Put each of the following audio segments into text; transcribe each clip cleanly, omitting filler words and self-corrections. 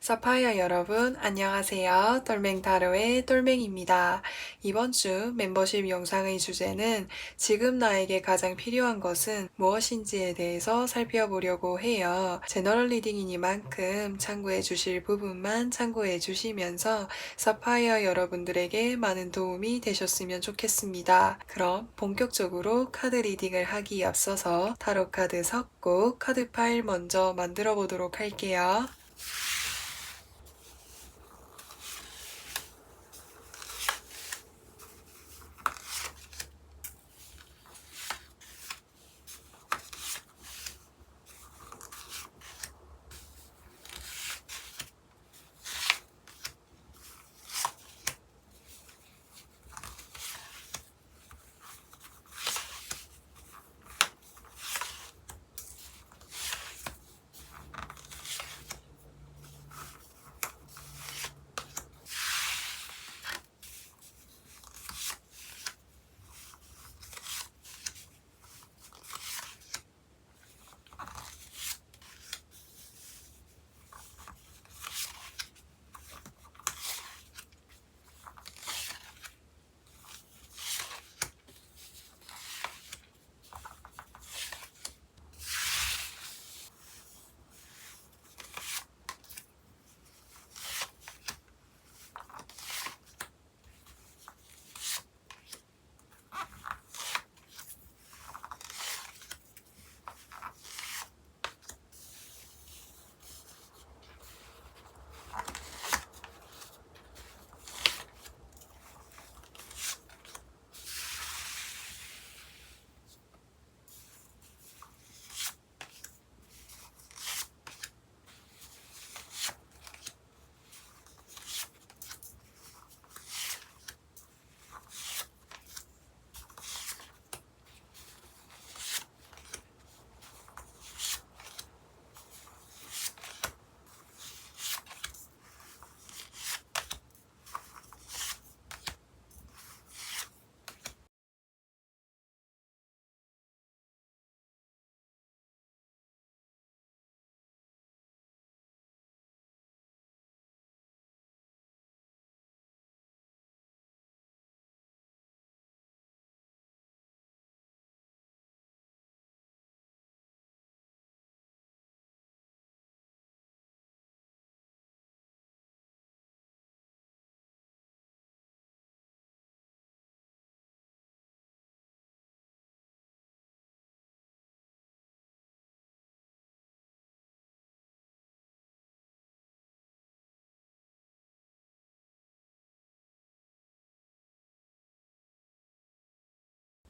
사파이어 여러분, 안녕하세요. 똘맹타로의 똘맹입니다. 이번 주 멤버십 영상의 주제는 지금 나에게 가장 필요한 것은 무엇인지에 대해서 살펴보려고 해요. 제너럴 리딩이니만큼 참고해 주실 부분만 참고해 주시면서 사파이어 여러분들에게 많은 도움이 되셨으면 좋겠습니다. 그럼 본격적으로 카드 리딩을 하기 앞서서 타로 카드 섞고 카드 파일 먼저 만들어 보도록 할게요.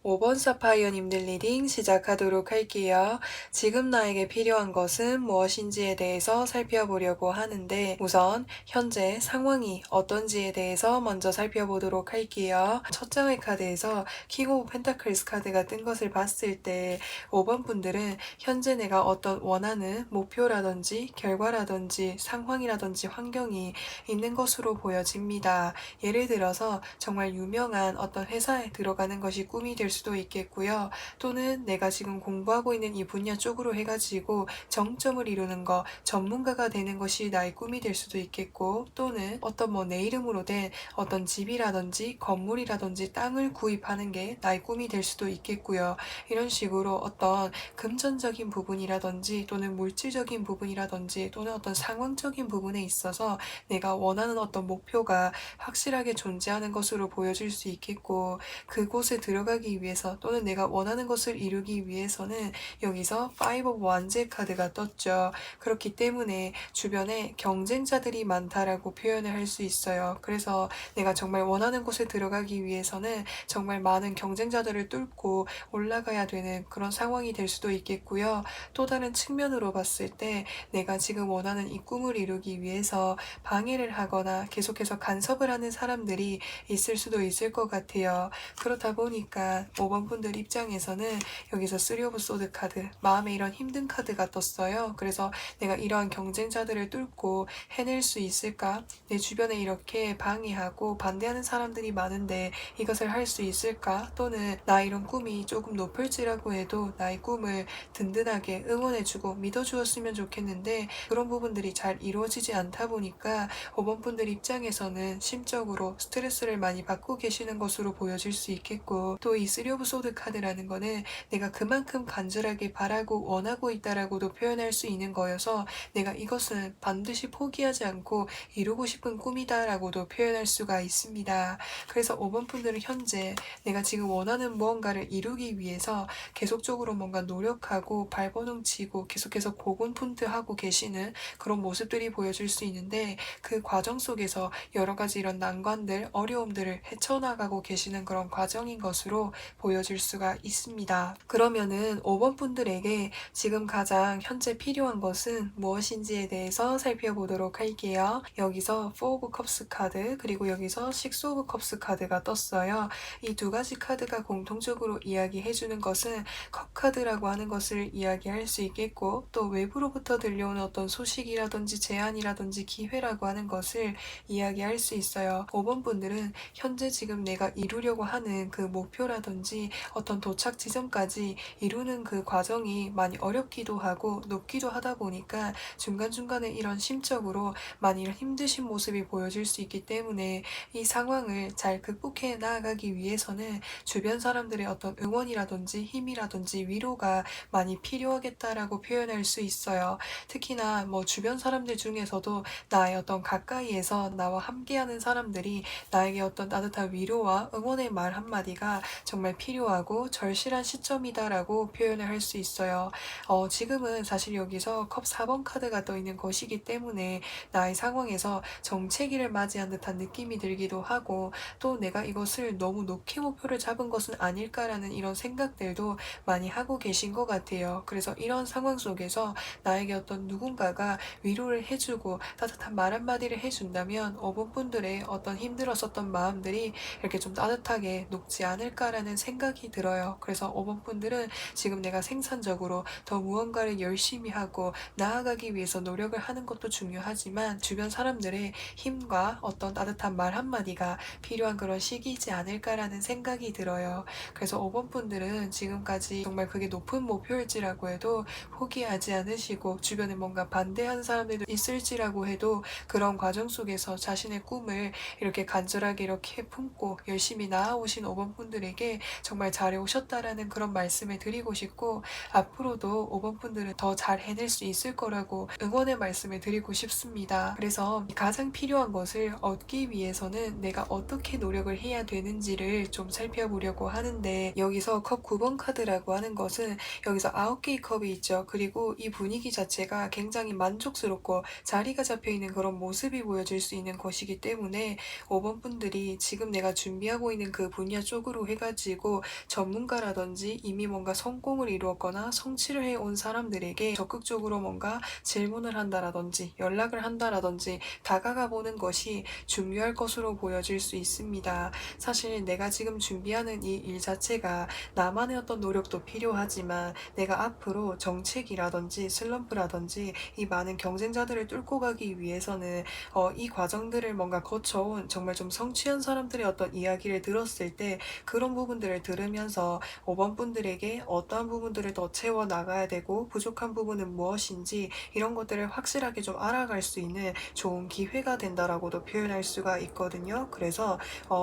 5번 사파이어님들 리딩 시작하도록 할게요. 지금 나에게 필요한 것은 무엇인지에 대해서 살펴보려고 하는데 우선 현재 상황이 어떤지에 대해서 먼저 살펴보도록 할게요. 첫 장의 카드에서 킹 오브 펜타클스 카드가 뜬 것을 봤을 때 5번 분들은 현재 내가 어떤 원하는 목표라든지 결과라든지 상황이라든지 환경이 있는 것으로 보여집니다. 예를 들어서 정말 유명한 어떤 회사에 들어가는 것이 꿈이 될 수도 있겠고요. 또는 내가 지금 공부하고 있는 이 분야 쪽으로 해가지고 정점을 이루는 거, 전문가가 되는 것이 나의 꿈이 될 수도 있겠고, 또는 어떤 내 이름으로 된 어떤 집이라든지 건물이라든지 땅을 구입하는 게 나의 꿈이 될 수도 있겠고요. 이런 식으로 어떤 금전적인 부분이라든지 또는 물질적인 부분이라든지 또는 어떤 상황적인 부분에 있어서 내가 원하는 어떤 목표가 확실하게 존재하는 것으로 보여질 수 있겠고, 그곳에 들어가기 위해서 또는 내가 원하는 것을 이루기 위해서는 여기서 5 of Wands의 카드가 떴죠. 그렇기 때문에 주변에 경쟁자들이 많다라고 표현을 할 수 있어요. 그래서 내가 정말 원하는 곳에 들어가기 위해서는 정말 많은 경쟁자들을 뚫고 올라가야 되는 그런 상황이 될 수도 있겠고요. 또 다른 측면으로 봤을 때 내가 지금 원하는 이 꿈을 이루기 위해서 방해를 하거나 계속해서 간섭을 하는 사람들이 있을 수도 있을 것 같아요. 그렇다 보니까 5번 분들 입장에서는 여기서 3 오브 소드 카드, 마음에 이런 힘든 카드가 떴어요. 그래서 내가 이러한 경쟁자들을 뚫고 해낼 수 있을까? 내 주변에 이렇게 방해하고 반대하는 사람들이 많은데 이것을 할 수 있을까? 또는 나 이런 꿈이 조금 높을지라고 해도 나의 꿈을 든든하게 응원해주고 믿어주었으면 좋겠는데 그런 부분들이 잘 이루어지지 않다 보니까 5번 분들 입장에서는 심적으로 스트레스를 많이 받고 계시는 것으로 보여질 수 있겠고, 또 이 3 오브 소드 카드라는 거는 내가 그만큼 간절하게 바라고 원하고 있다라고도 표현할 수 있는 거여서 내가 이것은 반드시 포기하지 않고 이루고 싶은 꿈이다라고도 표현할 수가 있습니다. 그래서 5번 분들은 현재 내가 지금 원하는 무언가를 이루기 위해서 계속적으로 뭔가 노력하고 발버둥치고 계속해서 고군분투하고 계시는 그런 모습들이 보여질 수 있는데, 그 과정 속에서 여러 가지 이런 난관들, 어려움들을 헤쳐나가고 계시는 그런 과정인 것으로 보여질 수가 있습니다. 그러면은 5번 분들에게 지금 가장 현재 필요한 것은 무엇인지에 대해서 살펴보도록 할게요. 여기서 4 오브 컵스 카드, 그리고 여기서 6 오브 컵스 카드가 떴어요. 이 두 가지 카드가 공통적으로 이야기해주는 것은 컵 카드라고 하는 것을 이야기할 수 있겠고, 또 외부로부터 들려오는 어떤 소식이라든지 제안이라든지 기회라고 하는 것을 이야기할 수 있어요. 5번 분들은 현재 지금 내가 이루려고 하는 그 목표라든지 어떤 도착 지점까지 이루는 그 과정이 많이 어렵기도 하고 높기도 하다 보니까 중간중간에 이런 심적으로 많이 힘드신 모습이 보여질 수 있기 때문에 이 상황을 잘 극복해 나아가기 위해서는 주변 사람들의 어떤 응원이라든지 힘이라든지 위로가 많이 필요하겠다라고 표현할 수 있어요. 특히나 뭐 주변 사람들 중에서도 나의 어떤 가까이에서 나와 함께하는 사람들이 나에게 어떤 따뜻한 위로와 응원의 말 한마디가 정말 필요하고 절실한 시점이다라고 표현을 할 수 있어요. 지금은 사실 여기서 컵 4번 카드가 떠 있는 것이기 때문에 나의 상황에서 정체기를 맞이한 듯한 느낌이 들기도 하고, 또 내가 이것을 너무 높게 목표를 잡은 것은 아닐까라는 이런 생각들도 많이 하고 계신 것 같아요. 그래서 이런 상황 속에서 나에게 어떤 누군가가 위로를 해주고 따뜻한 말 한마디를 해준다면 5번 분들의 어떤 힘들었었던 마음들이 이렇게 좀 따뜻하게 녹지 않을까라는 생각이 들어요. 그래서 5번 분들은 지금 내가 생산적으로 더 무언가를 열심히 하고 나아가기 위해서 노력을 하는 것도 중요하지만 주변 사람들의 힘과 어떤 따뜻한 말 한마디가 필요한 그런 시기이지 않을까라는 생각이 들어요. 그래서 5번 분들은 지금까지 정말 그게 높은 목표일지라고 해도 포기하지 않으시고, 주변에 뭔가 반대하는 사람들도 있을지라고 해도 그런 과정 속에서 자신의 꿈을 이렇게 간절하게 이렇게 품고 열심히 나아오신 5번 분들에게 정말 잘해오셨다라는 그런 말씀을 드리고 싶고, 앞으로도 5번 분들은 더 잘 해낼 수 있을 거라고 응원의 말씀을 드리고 싶습니다. 그래서 가장 필요한 것을 얻기 위해서는 내가 어떻게 노력을 해야 되는지를 좀 살펴보려고 하는데, 여기서 컵 9번 카드라고 하는 것은 여기서 9개의 컵이 있죠. 그리고 이 분위기 자체가 굉장히 만족스럽고 자리가 잡혀있는 그런 모습이 보여질 수 있는 것이기 때문에 5번 분들이 지금 내가 준비하고 있는 그 분야 쪽으로 해가지고 전문가라든지 이미 뭔가 성공을 이루었거나 성취를 해온 사람들에게 적극적으로 뭔가 질문을 한다라든지 연락을 한다라든지 다가가 보는 것이 중요할 것으로 보여질 수 있습니다. 사실 내가 지금 준비하는 이 일 자체가 나만의 어떤 노력도 필요하지만 내가 앞으로 정책이라든지 슬럼프라든지 이 많은 경쟁자들을 뚫고 가기 위해서는 이 과정들을 뭔가 거쳐온 정말 좀 성취한 사람들의 어떤 이야기를 들었을 때 그런 부분들을 들으면서 5번 분들에게 어떠한 부분들을 더 채워 나가야 되고 부족한 부분은 무엇인지 이런 것들을 확실하게 좀 알아갈 수 있는 좋은 기회가 된다라고도 표현할 수가 있거든요. 그래서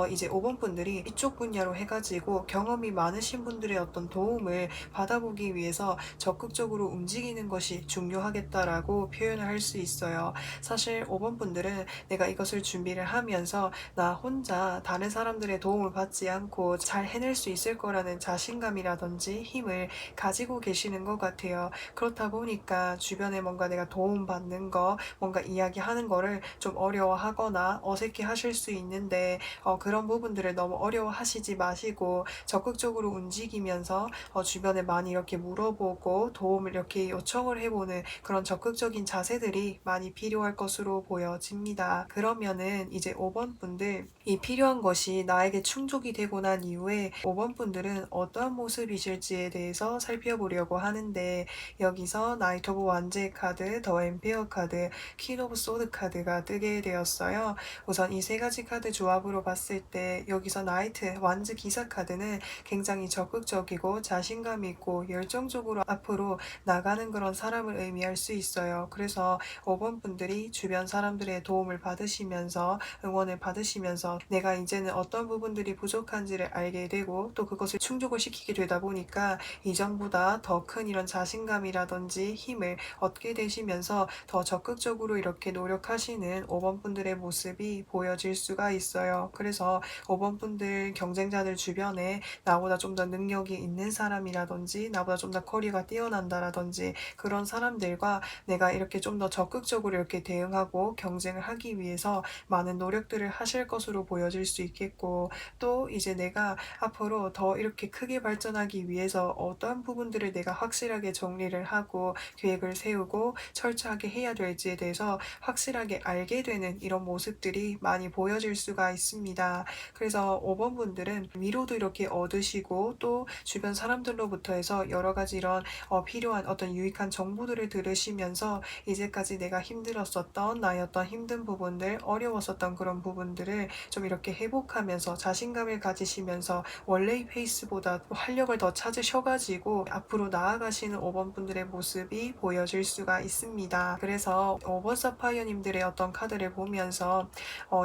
이제 5번 분들이 이쪽 분야로 해가지고 경험이 많으신 분들의 어떤 도움을 받아보기 위해서 적극적으로 움직이는 것이 중요하겠다라고 표현을 할 수 있어요. 사실 5번 분들은 내가 이것을 준비를 하면서 나 혼자 다른 사람들의 도움을 받지 않고 잘 해낼 수 있을 거라는 자신감이라든지 힘을 가지고 계시는 것 같아요. 그렇다 보니까 주변에 뭔가 내가 도움받는 거, 뭔가 이야기하는 거를 좀 어려워하거나 어색해 하실 수 있는데 그런 부분들을 너무 어려워하시지 마시고 적극적으로 움직이면서 주변에 많이 이렇게 물어보고 도움을 이렇게 요청을 해보는 그런 적극적인 자세들이 많이 필요할 것으로 보여집니다. 그러면은 이제 5번 분들 이 필요한 것이 나에게 충족이 되고 난 이후에 있는데 5번 분들은 어떠한 모습이실지에 대해서 살펴보려고 하는데 여기서 나이트 오브 완즈의 카드, 더 엠페어 카드, 퀸 오브 소드 카드가 뜨게 되었어요. 우선 이 세 가지 카드 조합으로 봤을 때 여기서 나이트, 완즈 기사 카드는 굉장히 적극적이고 자신감 있고 열정적으로 앞으로 나가는 그런 사람을 의미할 수 있어요. 그래서 5번 분들이 주변 사람들의 도움을 받으시면서 응원을 받으시면서 내가 이제는 어떤 부분들이 부족한지를 알게 되고 또 그것을 충족을 시키게 되다 보니까 이전보다 더 큰 이런 자신감이라든지 힘을 얻게 되시면서 더 적극적으로 이렇게 노력하시는 5번 분들의 모습이 보여질 수가 있어요. 그래서 5번 분들 경쟁자들 주변에 나보다 좀 더 능력이 있는 사람이라든지 나보다 좀 더 커리어가 뛰어난다라든지 그런 사람들과 내가 이렇게 좀 더 적극적으로 이렇게 대응하고 경쟁을 하기 위해서 많은 노력들을 하실 것으로 보여질 수 있겠고 또 이제 내가 앞으로 더 이렇게 크게 발전하기 위해서 어떠한 부분들을 내가 확실하게 정리를 하고 계획을 세우고 철저하게 해야 될지에 대해서 확실하게 알게 되는 이런 모습들이 많이 보여질 수가 있습니다. 그래서 5번 분들은 위로도 이렇게 얻으시고 또 주변 사람들로부터 해서 여러 가지 이런 필요한 어떤 유익한 정보들을 들으시면서 이제까지 내가 힘들었었던 나의 어떤 힘든 부분들, 어려웠었던 그런 부분들을 좀 이렇게 회복하면서 자신감을 가지시면서 원래의 페이스보다 활력을 더 찾으셔가지고 앞으로 나아가시는 5번 분들의 모습이 보여질 수가 있습니다. 그래서 5번 사파이어님들의 어떤 카드를 보면서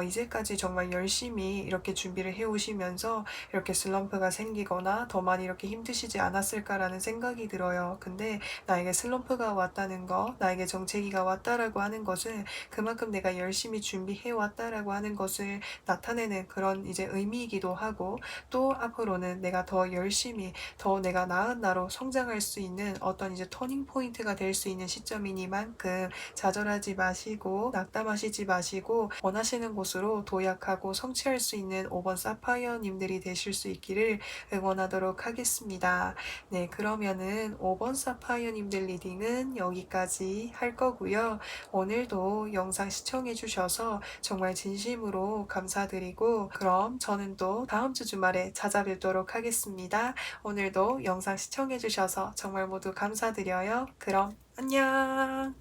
이제까지 정말 열심히 이렇게 준비를 해오시면서 이렇게 슬럼프가 생기거나 더 많이 이렇게 힘드시지 않았을까라는 생각이 들어요. 근데 나에게 슬럼프가 왔다는 거, 나에게 정체기가 왔다라고 하는 것은 그만큼 내가 열심히 준비해 왔다라고 하는 것을 나타내는 그런 이제 의미이기도 하고 또 앞으로는 내가 더 열심히 더 내가 나은 나로 성장할 수 있는 어떤 이제 터닝 포인트가 될 수 있는 시점이니만큼 좌절하지 마시고 낙담하시지 마시고 원하시는 곳으로 도약하고 성취할 수 있는 5번 사파이어님들이 되실 수 있기를 응원하도록 하겠습니다. 네, 그러면은 5번 사파이어님들 리딩은 여기까지 할 거고요. 오늘도 영상 시청해주셔서 정말 진심으로 감사드리고 그럼 저는 또 다음 주 주말에 찾아뵙도록 하겠습니다. 오늘도 영상 시청해주셔서 정말 모두 감사드려요. 그럼 안녕!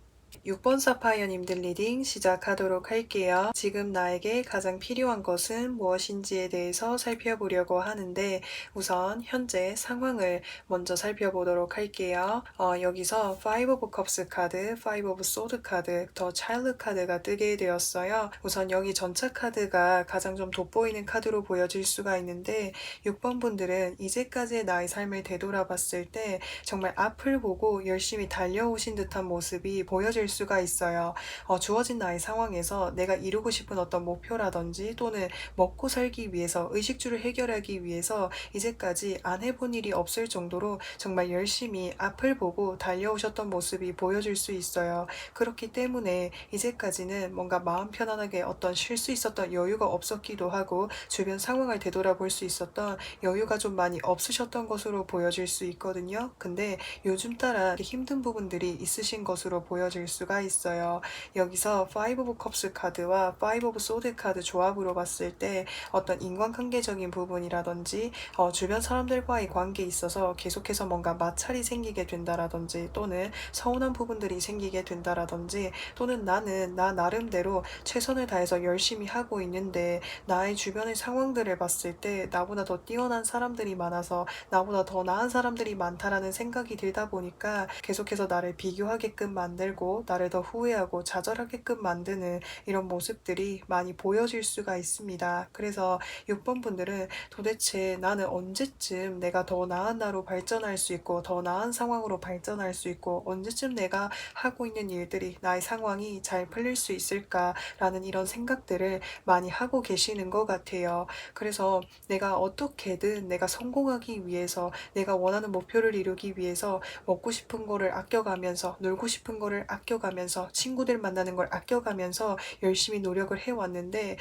6번 사파이어님들 리딩 시작하도록 할게요. 지금 나에게 가장 필요한 것은 무엇인지에 대해서 살펴보려고 하는데 우선 현재 상황을 먼저 살펴보도록 할게요. 여기서 5 of Cups 카드, 5 of Swords 카드, 더 Child 카드가 뜨게 되었어요. 우선 여기 전차 카드가 가장 좀 돋보이는 카드로 보여질 수가 있는데 6번 분들은 이제까지의 나의 삶을 되돌아봤을 때 정말 앞을 보고 열심히 달려오신 듯한 모습이 보여질 수가 있어요. 주어진 나의 상황에서 내가 이루고 싶은 어떤 목표라든지 또는 먹고 살기 위해서 의식주를 해결하기 위해서 이제까지 안 해본 일이 없을 정도로 정말 열심히 앞을 보고 달려오셨던 모습이 보여질 수 있어요. 그렇기 때문에 이제까지는 뭔가 마음 편안하게 어떤 쉴 수 있었던 여유가 없었기도 하고 주변 상황을 되돌아볼 수 있었던 여유가 좀 많이 없으셨던 것으로 보여질 수 있거든요. 근데 요즘 따라 힘든 부분들이 있으신 것으로 보여질 수가 있어요. 여기서 5 of Cups 카드와 5 of Swords 카드 조합으로 봤을 때 어떤 인간관계적인 부분이라든지 주변 사람들과의 관계에 있어서 계속해서 뭔가 마찰이 생기게 된다라든지 또는 서운한 부분들이 생기게 된다라든지 또는 나는 나 나름대로 최선을 다해서 열심히 하고 있는데 나의 주변의 상황들을 봤을 때 나보다 더 뛰어난 사람들이 많아서 나보다 더 나은 사람들이 많다라는 생각이 들다 보니까 계속해서 나를 비교하게끔 만들고 나를 더 후회하고 좌절하게끔 만드는 이런 모습들이 많이 보여질 수가 있습니다. 그래서 6번 분들은 도대체 나는 언제쯤 내가 더 나은 나로 발전할 수 있고 더 나은 상황으로 발전할 수 있고 언제쯤 내가 하고 있는 일들이 나의 상황이 잘 풀릴 수 있을까라는 이런 생각들을 많이 하고 계시는 것 같아요. 그래서 내가 어떻게든 내가 성공하기 위해서 내가 원하는 목표를 이루기 위해서 먹고 싶은 거를 아껴가면서 놀고 싶은 거를 아껴가면서 친구들 만나는 걸 아껴가면서 열심히 노력을 해왔는데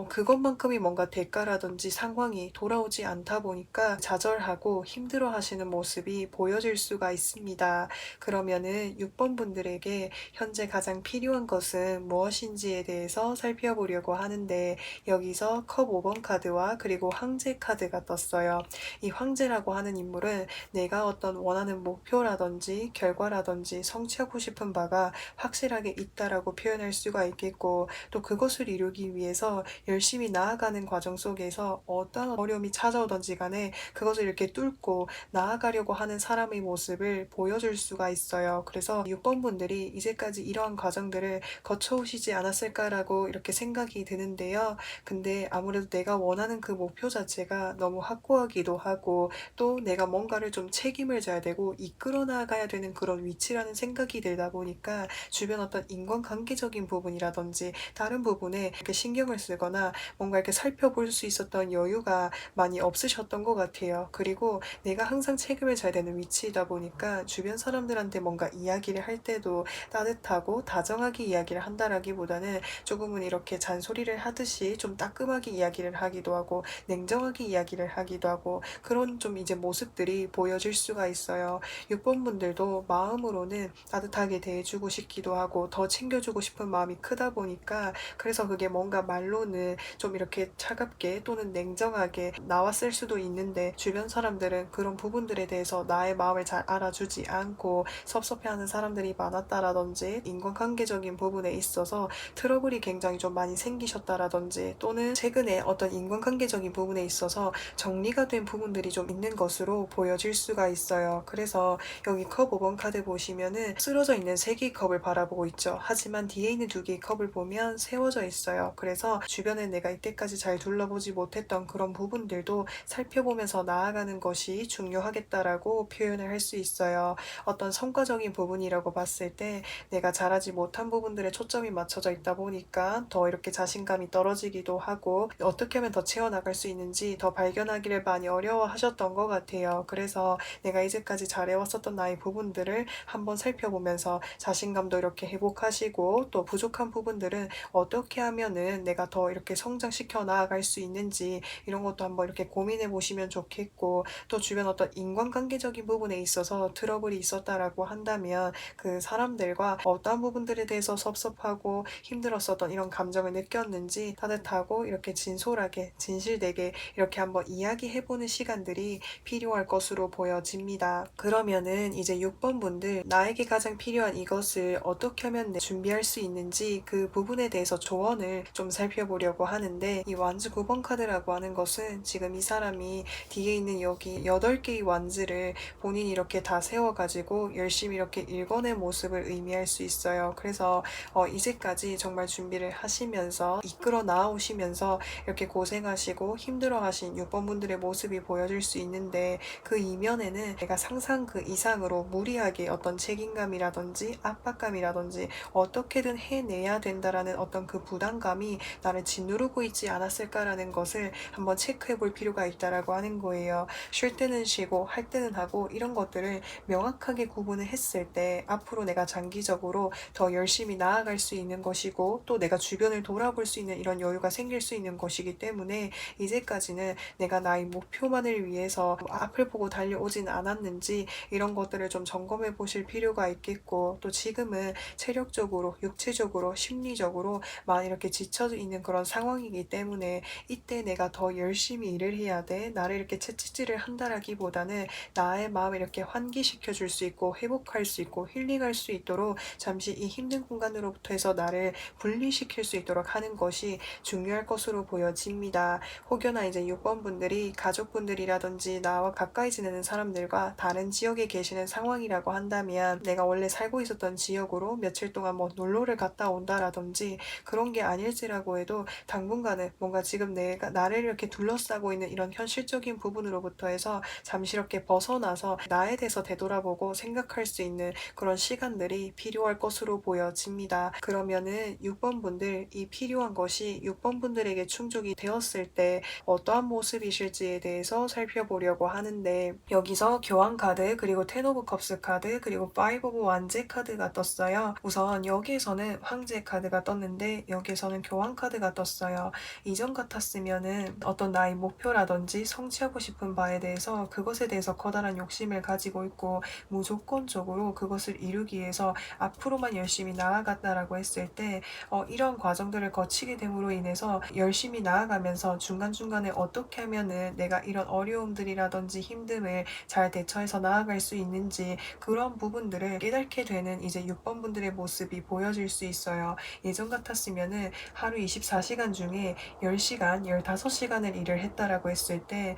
그것만큼이 뭔가 대가라든지 상황이 돌아오지 않다 보니까 좌절하고 힘들어하시는 모습이 보여질 수가 있습니다. 그러면은 6번 분들에게 현재 가장 필요한 것은 무엇인지에 대해서 살펴보려고 하는데 여기서 컵 5번 카드와 그리고 황제 카드가 떴어요. 이 황제라고 하는 인물은 내가 어떤 원하는 목표라든지 결과라든지 성취하고 싶은 바가 확실하게 있다라고 표현할 수가 있겠고 또 그것을 이루기 위해서 열심히 나아가는 과정 속에서 어떤 어려움이 찾아오던지 간에 그것을 이렇게 뚫고 나아가려고 하는 사람의 모습을 보여줄 수가 있어요. 그래서 6번 분들이 이제까지 이러한 과정들을 거쳐오시지 않았을까라고 이렇게 생각이 드는데요. 근데 아무래도 내가 원하는 그 목표 자체가 너무 확고하기도 하고 또 내가 뭔가를 좀 책임을 져야 되고 이끌어 나가야 되는 그런 위치라는 생각이 들다 보니까 주변 어떤 인간관계적인 부분이라든지 다른 부분에 이렇게 신경을 쓰거나 뭔가 이렇게 살펴볼 수 있었던 여유가 많이 없으셨던 것 같아요. 그리고 내가 항상 책임을 져야 되는 위치이다 보니까 주변 사람들한테 뭔가 이야기를 할 때도 따뜻하고 다정하게 이야기를 한다라기보다는 조금은 이렇게 잔소리를 하듯이 좀 따끔하게 이야기를 하기도 하고 냉정하게 이야기를 하기도 하고 그런 좀 이제 모습들이 보여질 수가 있어요. 6번 분들도 마음으로는 따뜻하게 대해주고 싶기도 하고 더 챙겨주고 싶은 마음이 크다 보니까 그래서 그게 뭔가 말로는 좀 이렇게 차갑게 또는 냉정하게 나왔을 수도 있는데 주변 사람들은 그런 부분들에 대해서 나의 마음을 잘 알아주지 않고 섭섭해하는 사람들이 많았다라든지 인간관계적인 부분에 있어서 트러블이 굉장히 좀 많이 생기셨다라든지 또는 최근에 어떤 인간관계적인 부분에 있어서 정리가 된 부분들이 좀 있는 것으로 보여질 수가 있어요. 그래서 여기 컵 5번 카드 보시면은 쓰러져 있는 3개의 컵을 바라보고 있죠. 하지만 뒤에 있는 2개의 컵을 보면 세워져 있어요. 그래서 주변에 내가 이때까지 잘 둘러보지 못했던 그런 부분들도 살펴보면서 나아가는 것이 중요하겠다라고 표현을 할 수 있어요. 어떤 성과적인 부분이라고 봤을 때 내가 잘하지 못한 부분들에 초점이 맞춰져 있다 보니까 더 이렇게 자신감이 떨어지기도 하고 어떻게 하면 더 채워나갈 수 있는지 더 발견하기를 많이 어려워하셨던 것 같아요. 그래서 내가 이제까지 잘해왔었던 나의 부분들을 한번 살펴보면서 자신감도 이렇게 회복하시고 또 부족한 부분들은 어떻게 하면은 내가 더 이렇게 성장시켜 나아갈 수 있는지 이런 것도 한번 이렇게 고민해 보시면 좋겠고 또 주변 어떤 인간관계적인 부분에 있어서 트러블이 있었다라고 한다면 그 사람들과 어떠한 부분들에 대해서 섭섭하고 힘들었었던 이런 감정을 느꼈는지 따뜻하고 이렇게 진솔하게 진실되게 이렇게 한번 이야기해보는 시간들이 필요할 것으로 보여집니다. 그러면은 이제 6번 분들 나에게 가장 필요한 이것을 어떻게 하면 준비할 수 있는지 그 부분에 대해서 조언을 좀 살펴보려고 하는데 이 완즈 9번 카드라고 하는 것은 지금 이 사람이 뒤에 있는 여기 8개의 완즈를 본인이 이렇게 다 세워가지고 열심히 이렇게 읽어낸 모습을 의미할 수 있어요. 그래서 이제까지 정말 준비를 하시면서 이끌어 나오시면서 이렇게 고생하시고 힘들어하신 6번 분들의 모습이 보여질 수 있는데 그 이면에는 내가 상상 그 이상으로 무리하게 어떤 책임감이라든지 압박감이라든지 어떻게든 해내야 된다라는 어떤 그 부담감이 나를 짓누르고 있지 않았을까라는 것을 한번 체크해 볼 필요가 있다라고 하는 거예요. 쉴 때는 쉬고 할 때는 하고 이런 것들을 명확하게 구분을 했을 때 앞으로 내가 장기적으로 더 열심히 나아갈 수 있는 것이고 또 내가 주변을 돌아볼 수 있는 이런 여유가 생길 수 있는 것이기 때문에 이제까지는 내가 나의 목표만을 위해서 앞을 보고 달려오진 않았는지 이런 것들을 좀 점검해 보실 필요가 있겠고 또 지금은 체력적으로 육체적으로 심리적으로 많이 이렇게 지쳐 있는 그런 상황이기 때문에 이때 내가 더 열심히 일을 해야 돼 나를 이렇게 채찍질을 한다라기보다는 나의 마음을 이렇게 환기시켜 줄 수 있고 회복할 수 있고 힐링할 수 있도록 잠시 이 힘든 공간으로부터 해서 나를 분리시킬 수 있도록 하는 것이 중요할 것으로 보여집니다. 혹여나 이제 6번 분들이 가족분들이라든지 나와 가까이 지내는 사람들과 다른 지역에 계시는 상황이라고 한다면 내가 원래 살고 있었던 지역으로 며칠 동안 뭐 놀러를 갔다 온다라든지 그런 게 아닐지라고 해도 당분간은 뭔가 지금 내가 나를 이렇게 둘러싸고 있는 이런 현실적인 부분으로부터 해서 잠시 이렇게 벗어나서 나에 대해서 되돌아보고 생각할 수 있는 그런 시간들이 필요할 것으로 보여집니다. 그러면은 6번 분들 이 필요한 것이 6번 분들에게 충족이 되었을 때 어떠한 모습이실지에 대해서 살펴보려고 하는데 여기서 교환 카드 그리고 텐 오브 컵스 카드 그리고 파이브 오브 완제 카드가 카드가 떴어요. 우선 여기에서는 황제 카드가 떴는데 여기에서는 교황 카드가 떴어요. 이전 같았으면은 어떤 나의 목표라든지 성취하고 싶은 바에 대해서 그것에 대해서 커다란 욕심을 가지고 있고 무조건적으로 그것을 이루기 위해서 앞으로만 열심히 나아갔다라고 했을 때 이런 과정들을 거치게 됨으로 인해서 열심히 나아가면서 중간중간에 어떻게 하면은 내가 이런 어려움들이라든지 힘듦을 잘 대처해서 나아갈 수 있는지 그런 부분들을 깨닫게 되는 이제 6번 분들의 모습이 보여질 수 있어요. 예전 같았으면은 하루 24시간 중에 10시간, 15시간을 일을 했다라고 했을 때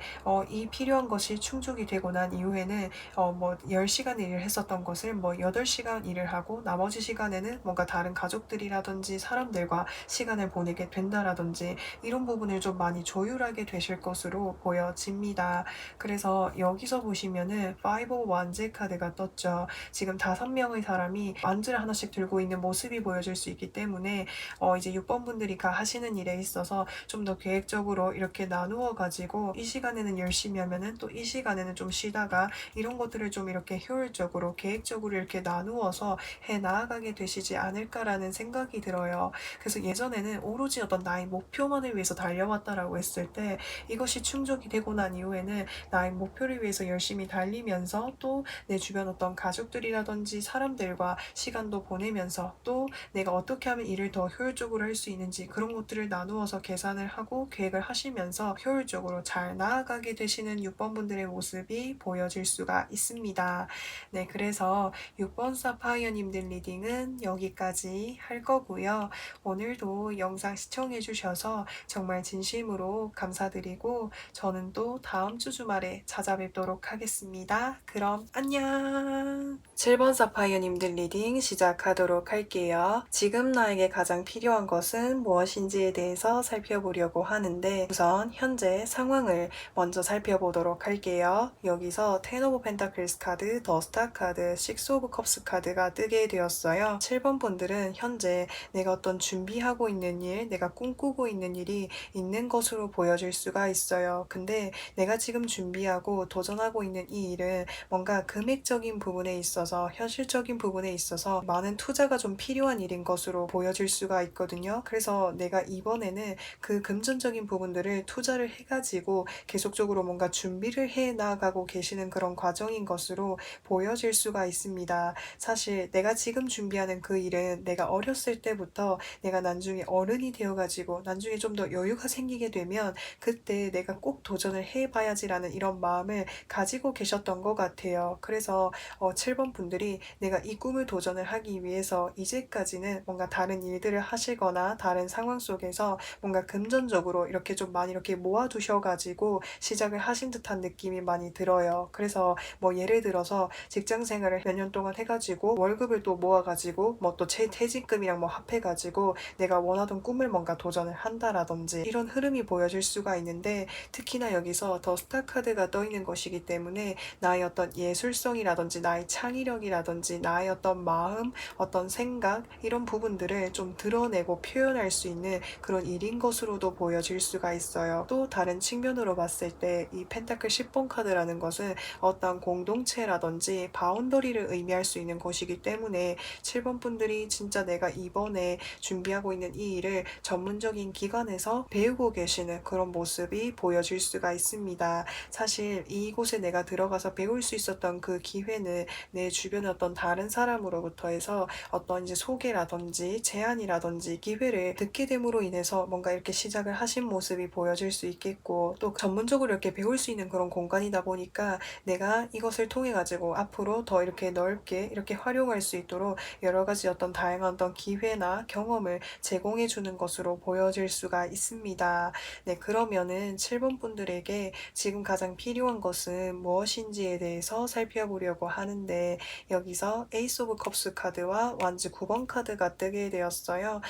이 필요한 것이 충족이 되고 난 이후에는 뭐 10시간 일을 했었던 것을 뭐 8시간 일을 하고 나머지 시간에는 뭔가 다른 가족들이라든지 사람들과 시간을 보내게 된다라든지 이런 부분을 좀 많이 조율하게 되실 것으로 보여집니다. 그래서 여기서 보시면은 5 of Wands 카드가 떴죠. 지금 5명의 사람이 완즈를 하나씩 들고 있는 모습이 보여질 수 있기 때문에 이제 6번 분들이 하시는 일에 있어서 좀 더 계획적으로 이렇게 나누어 가지고 이 시간에는 열심히 하면은 또 이 시간에는 좀 쉬다가 이런 것들을 좀 이렇게 효율적으로 계획적으로 이렇게 나누어서 해 나아가게 되시지 않을까라는 생각이 들어요. 그래서 예전에는 오로지 어떤 나의 목표만을 위해서 달려왔다라고 했을 때 이것이 충족이 되고 난 이후에는 나의 목표를 위해서 열심히 달리면서 또 내 주변 어떤 가족들이라든지 사람들과 시간도 보내면서 또 내가 어떻게 하면 일을 더 효율적으로 할 수 있는지 그런 것들을 나누어서 계산을 하고 계획을 하시면서 효율적으로 잘 나아가게 되시는 6번 분들의 모습이 보여질 수가 있습니다. 네, 그래서 6번 사파이어님들 리딩은 여기까지 할 거고요. 오늘도 영상 시청해 주셔서 정말 진심으로 감사드리고 저는 또 다음 주 주말에 찾아뵙도록 하겠습니다. 그럼 안녕! 7번 사파이어님들 리딩 시작하도록 할게요. 지금 나에게 가장 필요한 것은 무엇인지에 대해서 살펴보려고 하는데 우선 현재 상황을 먼저 살펴보도록 할게요. 여기서 텐 오브 펜타클스 카드, 더 스타 카드, 식스 오브 컵스 카드가 뜨게 되었어요. 7번 분들은 현재 내가 어떤 준비하고 있는 일, 내가 꿈꾸고 있는 일이 있는 것으로 보여질 수가 있어요. 근데 내가 지금 준비하고 도전하고 있는 이 일은 뭔가 금액적인 부분에 있어서 현실적인 부분에 있어서 많은 투자가 좀 필요한 일인 것으로 보여질 수가 있거든요. 그래서 내가 이번에는 그 금전적인 부분들을 투자를 해가지고 계속적으로 뭔가 준비를 해 나가고 계시는 그런 과정인 것으로 보여질 수가 있습니다. 사실 내가 지금 준비하는 그 일은 내가 어렸을 때부터 내가 나중에 어른이 되어가지고 나중에 좀 더 여유가 생기게 되면 그때 내가 꼭 도전을 해봐야지라는 이런 마음을 가지고 계셨던 것 같아요. 그래서 7번 분들이 내가 이 꿈을 도전을 하기 위해서 이제까지는 뭔가 다른 일들을 하시거나 다른 상황 속에서 뭔가 금전적으로 이렇게 좀 많이 이렇게 모아두셔가지고 시작을 하신 듯한 느낌이 많이 들어요. 그래서 뭐 예를 들어서 직장 생활을 몇 년 동안 해가지고 월급을 또 모아가지고 뭐 또 퇴직금이랑 뭐 합해가지고 내가 원하던 꿈을 뭔가 도전을 한다라든지 이런 흐름이 보여질 수가 있는데 특히나 여기서 더 스타 카드가 떠 있는 것이기 때문에 나의 어떤 예술성이라든지 나의 창의력이라든지 나의 어떤 마음, 어떤 생각 이런 부분들을 좀 드러내고 표현할 수 있는 그런 일인 것으로도 보여질 수가 있어요. 또 다른 측면으로 봤을 때 이 펜타클 10번 카드라는 것은 어떤 공동체라든지 바운더리를 의미할 수 있는 것이기 때문에 7번 분들이 진짜 내가 이번에 준비하고 있는 이 일을 전문적인 기관에서 배우고 계시는 그런 모습이 보여질 수가 있습니다. 사실 이곳에 내가 들어가서 배울 수 있었던 그 기회는 내 주변의 어떤 다른 사람으로부터 해서 어떤 이제 소개라든지 제안이라든지 기회를 듣게 됨으로 인해서 뭔가 이렇게 시작을 하신 모습이 보여질 수 있겠고 또 전문적으로 이렇게 배울 수 있는 그런 공간이다 보니까 내가 이것을 통해 가지고 앞으로 더 이렇게 넓게 이렇게 활용할 수 있도록 여러 가지 어떤 다양한 어떤 기회나 경험을 제공해 주는 것으로 보여질 수가 있습니다. 네, 그러면은 7번 분들에게 지금 가장 필요한 것은 무엇인지에 대해서 살펴보려고 하는데 여기서 에이스 오브 컵스 카드와 완즈 9번 카드가 뜨게 되었어요.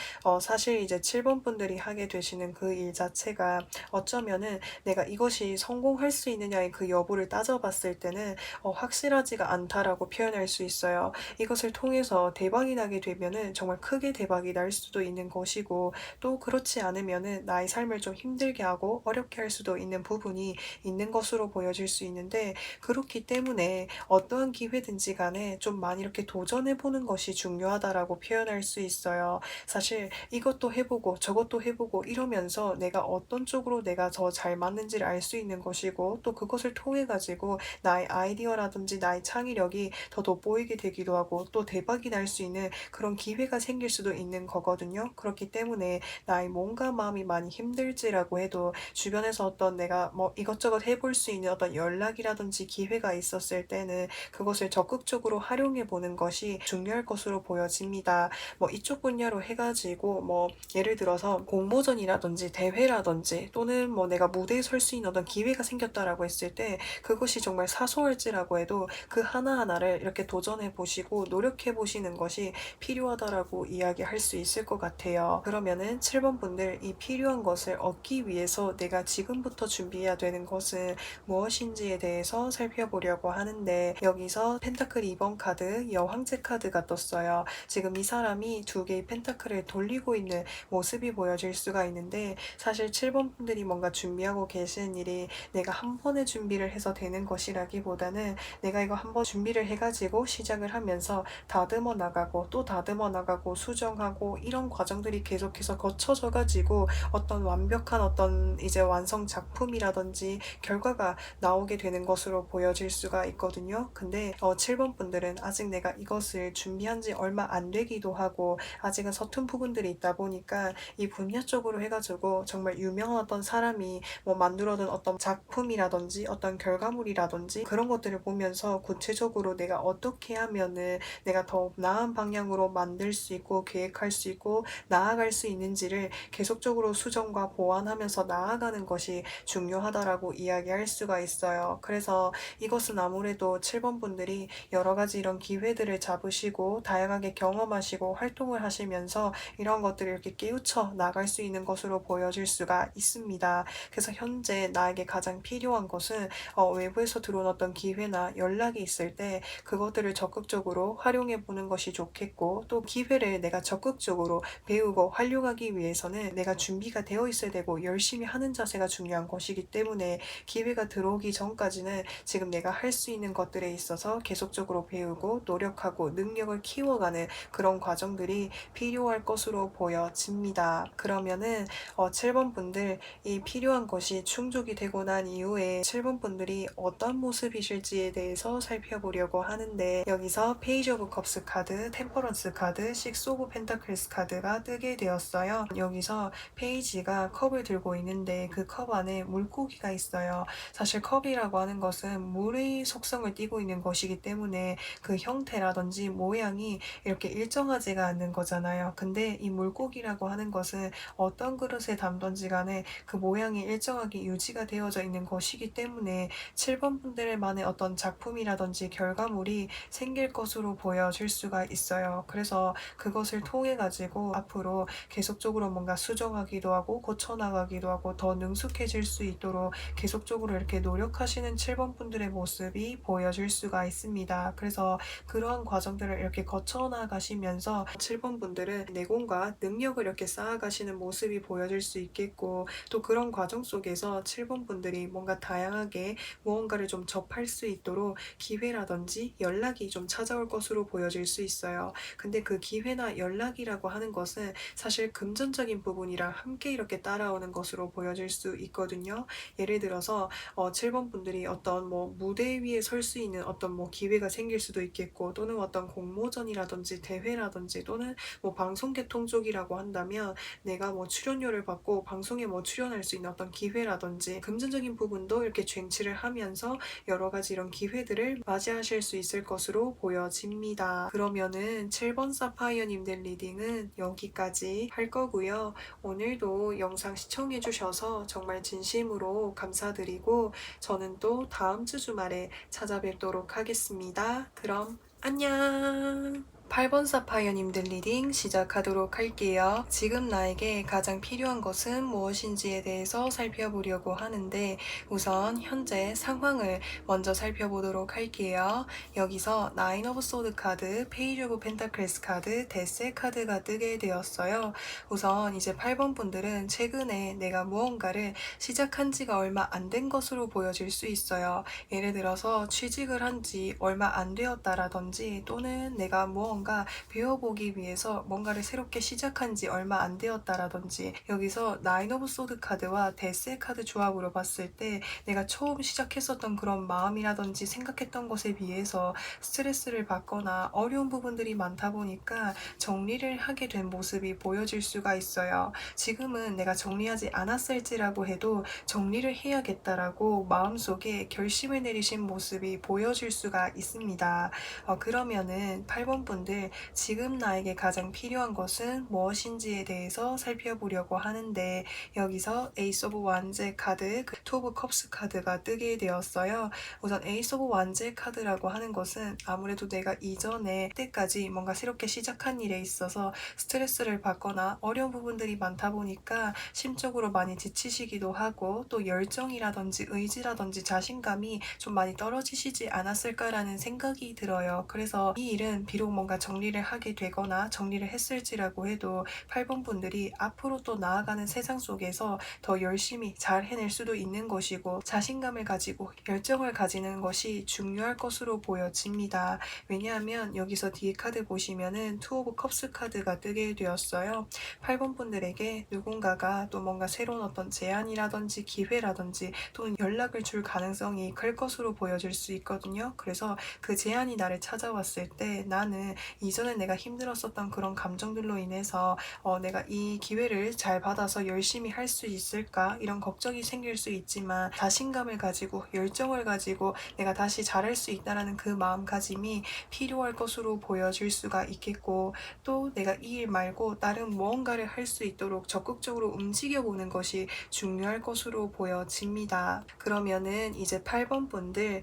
사실 이제 7번 분들이 하게 되시는 그 일 자체가 어쩌면은 내가 이것이 성공할 수 있느냐의 그 여부를 따져봤을 때는 확실하지가 않다라고 표현할 수 있어요. 이것을 통해서 대박이 나게 되면은 정말 크게 대박이 날 수도 있는 것이고 또 그렇지 않으면은 나의 삶을 좀 힘들게 하고 어렵게 할 수도 있는 부분이 있는 것으로 보여질 수 있는데 그렇기 때문에 어떠한 기회든지 간에 좀 많이 이렇게 도전 도전해보는 것이 중요하다라고 표현할 수 있어요. 사실 이것도 해보고 저것도 해보고 이러면서 내가 어떤 쪽으로 내가 더 잘 맞는지를 알 수 있는 것이고, 또 그것을 통해 가지고 나의 아이디어라든지 나의 창의력이 더 돋보이게 되기도 하고 또 대박이 날 수 있는 그런 기회가 생길 수도 있는 거거든요. 그렇기 때문에 나의 몸과 마음이 많이 힘들지라고 해도 주변에서 어떤 내가 뭐 이것저것 해볼 수 있는 어떤 연락이라든지 기회가 있었을 때는 그것을 적극적으로 활용해 보는 것이 중요할 것으로 보여집니다. 뭐 이쪽 분야로 해가지고 뭐 예를 들어서 공모전이라든지 대회라든지 또는 뭐 내가 무대에 설 수 있는 어떤 기회가 생겼다라고 했을 때 그것이 정말 사소할지라고 해도 그 하나하나를 이렇게 도전해 보시고 노력해 보시는 것이 필요하다라고 이야기할 수 있을 것 같아요. 그러면은 7번 분들, 이 필요한 것을 얻기 위해서 내가 지금부터 준비해야 되는 것은 무엇인지에 대해서 살펴보려고 하는데, 여기서 펜타클 2번 카드 여왕제 카드가 떴어요. 지금 이 사람이 두 개의 펜타클을 돌리고 있는 모습이 보여질 수가 있는데, 사실 7번 분들이 뭔가 준비하고 계시는 일이 내가 한 번에 준비를 해서 되는 것이라기보다는 내가 이거 한번 준비를 해가지고 시작을 하면서 다듬어 나가고 또 다듬어 나가고 수정하고 이런 과정들이 계속해서 거쳐져 가지고 어떤 완벽한 어떤 이제 완성 작품이라든지 결과가 나오게 되는 것으로 보여질 수가 있거든요. 근데 7번 분들은 아직 내가 이것을 준비한 지 얼마 안 되기도 하고 아직은 서툰 부분들이 있다 보니까 이 분야 쪽으로 해가지고 정말 유명한 어떤 사람이 뭐 만들어둔 어떤 작품이라든지 어떤 결과물이라든지 그런 것들을 보면서 구체적으로 내가 어떻게 하면은 내가 더 나은 방향으로 만들 수 있고 계획할 수 있고 나아갈 수 있는지를 계속적으로 수정과 보완하면서 나아가는 것이 중요하다라고 이야기할 수가 있어요. 그래서 이것은 아무래도 7번 분들이 여러 가지 이런 기회들을 잡으시고 다양하게 경험하시고 활동을 하시면서 이런 것들을 이렇게 깨우쳐 나갈 수 있는 것으로 보여질 수가 있습니다. 그래서 현재 나에게 가장 필요한 것은 외부에서 들어온 어떤 기회나 연락이 있을 때 그것들을 적극적으로 활용해 보는 것이 좋겠고, 또 기회를 내가 적극적으로 배우고 활용하기 위해서는 내가 준비가 되어 있어야 되고 열심히 하는 자세가 중요한 것이기 때문에 기회가 들어오기 전까지는 지금 내가 할 수 있는 것들에 있어서 계속적으로 배우고 노력하고 능력을 키워가는 그런 과정들이 필요할 것으로 보여집니다. 그러면은 7번 분들, 이 필요한 것이 충족이 되고 난 이후에 7번 분들이 어떤 모습이실지에 대해서 살펴보려고 하는데, 여기서 페이지 오브 컵스 카드, 템퍼런스 카드, 식스 오브 펜타클스 카드가 뜨게 되었어요. 여기서 페이지가 컵을 들고 있는데 그 컵 안에 물고기가 있어요. 사실 컵이라고 하는 것은 물의 속성을 띠고 있는 것이기 때문에 그 형태라든지 모양이 이렇게 일정하지가 않는 거잖아요. 근데 이 물고기라고 하는 것은 어떤 그릇에 담던지 간에 그 모양이 일정하게 유지가 되어져 있는 것이기 때문에 7번 분들만의 어떤 작품이라든지 결과물이 생길 것으로 보여질 수가 있어요. 그래서 그것을 통해 가지고 앞으로 계속적으로 뭔가 수정하기도 하고 고쳐나가기도 하고 더 능숙해질 수 있도록 계속적으로 이렇게 노력하시는 7번 분들의 모습이 보여질 수가 있습니다. 그래서 그러한 과정들을 이렇게 거쳐나가시면서 7번 분들은 내공과 능력을 이렇게 쌓아가시는 모습이 보여질 수 있겠고, 또 그런 과정 속에서 7번 분들이 뭔가 다양하게 무언가를 좀 접할 수 있도록 기회라든지 연락이 좀 찾아올 것으로 보여질 수 있어요. 근데 그 기회나 연락이라고 하는 것은 사실 금전적인 부분이랑 함께 이렇게 따라오는 것으로 보여질 수 있거든요. 예를 들어서 7번 분들이 어떤 뭐 무대 위에 설 수 있는 어떤 뭐 기회가 생길 수도 있겠고, 또는 어떤 공모전이라든지 대회라든지 또는 뭐 방송 개통 쪽이라고 한다면 내가 뭐 출연료를 받고 방송에 뭐 출연할 수 있는 어떤 기회라든지 금전적인 부분도 이렇게 쟁취를 하면서 여러 가지 이런 기회들을 맞이하실 수 있을 것으로 보여집니다. 그러면은 7번 사파이어님들 리딩은 여기까지 할 거고요. 오늘도 영상 시청해주셔서 정말 진심으로 감사드리고 저는 또 다음 주 주말에 찾아뵙도록 하겠습니다. 그럼 안녕! 8번 사파이어님들 리딩 시작하도록 할게요. 지금 나에게 가장 필요한 것은 무엇인지에 대해서 살펴보려고 하는데 우선 현재 상황을 먼저 살펴보도록 할게요. 여기서 나인 오브 소드 카드, 페이지 오브 펜타클스 카드, 데스의 카드가 뜨게 되었어요. 우선 이제 8번 분들은 최근에 내가 무언가를 시작한 지가 얼마 안 된 것으로 보여질 수 있어요. 예를 들어서 취직을 한 지 얼마 안 되었다라든지 또는 내가 무언가 배워보기 위해서 뭔가를 새롭게 시작한 지 얼마 안 되었다라든지 여기서 나인 오브 소드 카드와 데스의 카드 조합으로 봤을 때 내가 처음 시작했었던 그런 마음이라든지 생각했던 것에 비해서 스트레스를 받거나 어려운 부분들이 많다 보니까 정리를 하게 된 모습이 보여질 수가 있어요. 지금은 내가 정리하지 않았을지라고 해도 정리를 해야겠다라고 마음속에 결심을 내리신 모습이 보여질 수가 있습니다. 그러면은 8번 분들 지금 나에게 가장 필요한 것은 무엇인지에 대해서 살펴보려고 하는데 여기서 에이스 오브 완제 카드, 투 오브 컵스 카드가 뜨게 되었어요. 우선 에이스 오브 완제 카드라고 하는 것은 아무래도 내가 이전에 때까지 뭔가 새롭게 시작한 일에 있어서 스트레스를 받거나 어려운 부분들이 많다 보니까 심적으로 많이 지치시기도 하고 또 열정이라든지 의지라든지 자신감이 좀 많이 떨어지시지 않았을까라는 생각이 들어요. 그래서 이 일은 비록 뭔가 정리를 하게 되거나 정리를 했을지라고 해도 8번 분들이 앞으로 또 나아가는 세상 속에서 더 열심히 잘 해낼 수도 있는 것이고 자신감을 가지고 열정을 가지는 것이 중요할 것으로 보여집니다. 왜냐하면 여기서 뒤에 카드 보시면은 투 오브 컵스 카드가 뜨게 되었어요. 8번 분들에게 누군가가 또 뭔가 새로운 어떤 제안이라든지 기회라든지 또는 연락을 줄 가능성이 클 것으로 보여질 수 있거든요. 그래서 그 제안이 나를 찾아왔을 때 나는 이전에 내가 힘들었었던 그런 감정들로 인해서 내가 이 기회를 잘 받아서 열심히 할 수 있을까 이런 걱정이 생길 수 있지만 자신감을 가지고 열정을 가지고 내가 다시 잘할 수 있다라는 그 마음가짐이 필요할 것으로 보여질 수가 있겠고 또 내가 이 일 말고 다른 무언가를 할 수 있도록 적극적으로 움직여 보는 것이 중요할 것으로 보여집니다. 그러면은 이제 8번 분들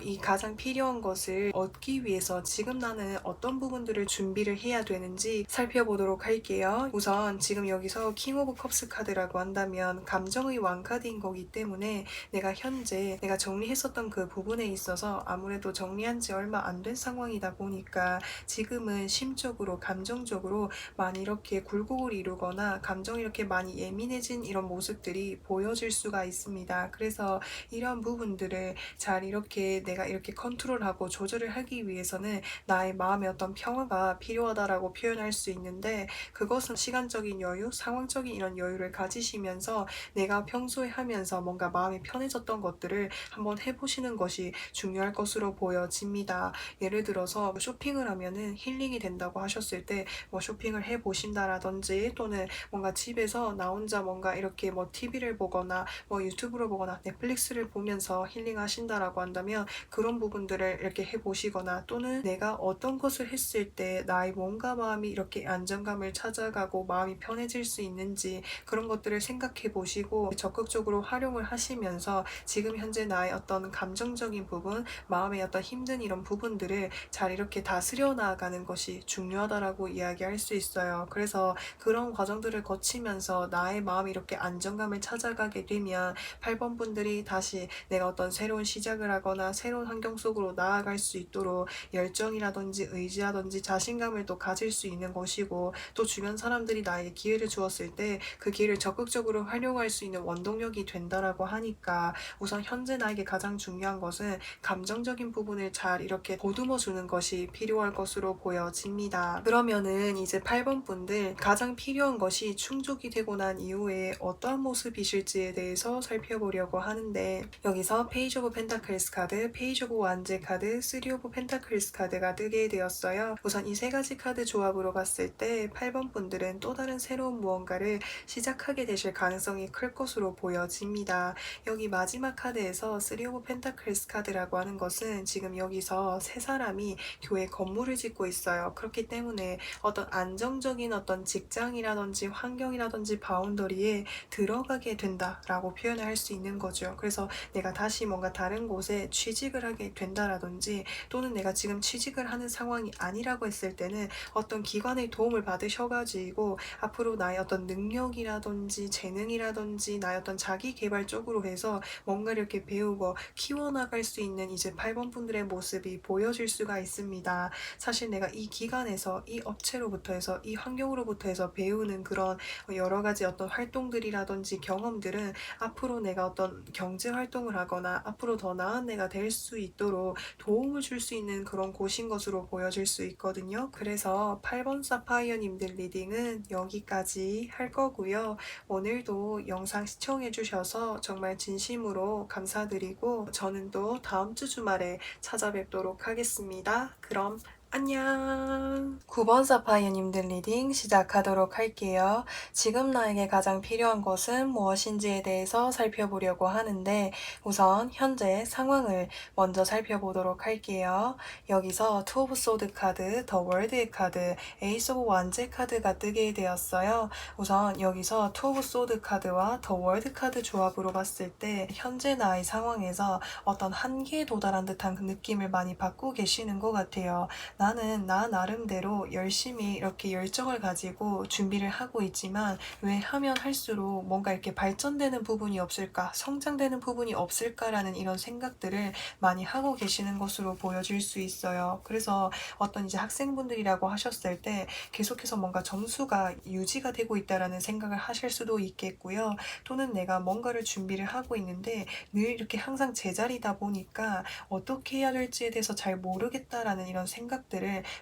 이 가장 필요한 것을 얻기 위해서 지금 나는 어떤 부분들을 준비를 해야 되는지 살펴보도록 할게요. 우선 지금 여기서 킹 오브 컵스 카드라고 한다면 감정의 왕카드인 거기 때문에 내가 현재 내가 정리했었던 그 부분에 있어서 아무래도 정리한 지 얼마 안 된 상황이다 보니까 지금은 심적으로 감정적으로 많이 이렇게 굴곡을 이루거나 감정이 이렇게 많이 예민해진 이런 모습들이 보여질 수가 있습니다. 그래서 이런 부분들을 잘 이렇게 내가 이렇게 컨트롤하고 조절을 하기 위해서는 나의 마음의 어떤 평화가 필요하다라고 표현할 수 있는데 그것은 시간적인 여유, 상황적인 이런 여유를 가지시면서 내가 평소에 하면서 뭔가 마음이 편해졌던 것들을 한번 해보시는 것이 중요할 것으로 보여집니다. 예를 들어서 쇼핑을 하면은 힐링이 된다고 하셨을 때 뭐 쇼핑을 해보신다라든지 또는 뭔가 집에서 나 혼자 뭔가 이렇게 뭐 TV를 보거나 뭐 유튜브를 보거나 넷플릭스를 보면서 힐링하신다라고 한다면 그런 부분들을 이렇게 해보시거나 또는 내가 어떤 것을 했을 때 나의 몸과 마음이 이렇게 안정감을 찾아가고 마음이 편해질 수 있는지 그런 것들을 생각해 보시고 적극적으로 활용을 하시면서 지금 현재 나의 어떤 감정적인 부분, 마음의 어떤 힘든 이런 부분들을 잘 이렇게 다스려 나가는 것이 중요하다라고 이야기할 수 있어요. 그래서 그런 과정들을 거치면서 나의 마음이 이렇게 안정감을 찾아가게 되면 8번 분들이 다시 내가 어떤 새로운 시작을 하거나 새로운 환경 속으로 나아갈 수 있도록 열정이라든지 의지라든지 자신감을 또 가질 수 있는 것이고 또 주변 사람들이 나에게 기회를 주었을 때 그 기회를 적극적으로 활용할 수 있는 원동력이 된다라고 하니까 우선 현재 나에게 가장 중요한 것은 감정적인 부분을 잘 이렇게 보듬어 주는 것이 필요할 것으로 보여집니다. 그러면은 이제 8번 분들 가장 필요한 것이 충족이 되고 난 이후에 어떠한 모습이실지에 대해서 살펴보려고 하는데 여기서 페이지 오브 펜타클스 카드, 페이지 오브 완제 카드, 3 오브 펜타클스 카드가 뜨게 되었어요. 우선 이 세 가지 카드 조합으로 봤을 때 8번 분들은 또 다른 새로운 무언가를 시작하게 되실 가능성이 클 것으로 보여집니다. 여기 마지막 카드에서 3 오브 펜타클스 카드라고 하는 것은 지금 여기서 세 사람이 교회 건물을 짓고 있어요. 그렇기 때문에 어떤 안정적인 어떤 직장이라든지 환경이라든지 바운더리에 들어가게 된다라고 표현을 할 수 있는 거죠. 그래서 내가 다시 뭔가 다른 곳에 취직을 하게 된다라든지 또는 내가 지금 취직을 하는 상황이 아니라고 했을 때는 어떤 기관의 도움을 받으셔가지고 앞으로 나의 어떤 능력이라든지 재능이라든지 나의 어떤 자기 개발 쪽으로 해서 뭔가 이렇게 배우고 키워나갈 수 있는 이제 8번 분들의 모습이 보여질 수가 있습니다. 사실 내가 이 기관에서 이 업체로부터 해서 이 환경으로부터 해서 배우는 그런 여러 가지 어떤 활동들이라든지 경험들은 앞으로 내가 어떤 경제 활동을 하거나 앞으로 더 나은 내가 될 수 있도록 도움을 줄 수 있는 그런 곳인 것으로 보여질 수 있거든요. 그래서 8번 사파이어님들 리딩은 여기까지 할 거고요. 오늘도 영상 시청해 주셔서 정말 진심으로 감사드리고 저는 또 다음 주 주말에 찾아뵙도록 하겠습니다. 그럼 안녕. 9번 사파이어님들 리딩 시작하도록 할게요. 지금 나에게 가장 필요한 것은 무엇인지에 대해서 살펴보려고 하는데 우선 현재 상황을 먼저 살펴보도록 할게요. 여기서 투 오브 소드 카드, 더 월드의 카드, 에이스 오브 완제 카드가 뜨게 되었어요. 우선 여기서 투 오브 소드 카드와 더 월드 카드 조합으로 봤을 때 현재 나의 상황에서 어떤 한계에 도달한 듯한 그 느낌을 많이 받고 계시는 것 같아요. 나는 나 나름대로 열심히 이렇게 열정을 가지고 준비를 하고 있지만 왜 하면 할수록 뭔가 이렇게 발전되는 부분이 없을까, 성장되는 부분이 없을까라는 이런 생각들을 많이 하고 계시는 것으로 보여질 수 있어요. 그래서 어떤 이제 학생분들이라고 하셨을 때 계속해서 뭔가 점수가 유지가 되고 있다라는 생각을 하실 수도 있겠고요. 또는 내가 뭔가를 준비를 하고 있는데 늘 이렇게 항상 제자리다 보니까 어떻게 해야 될지에 대해서 잘 모르겠다라는 이런 생각들을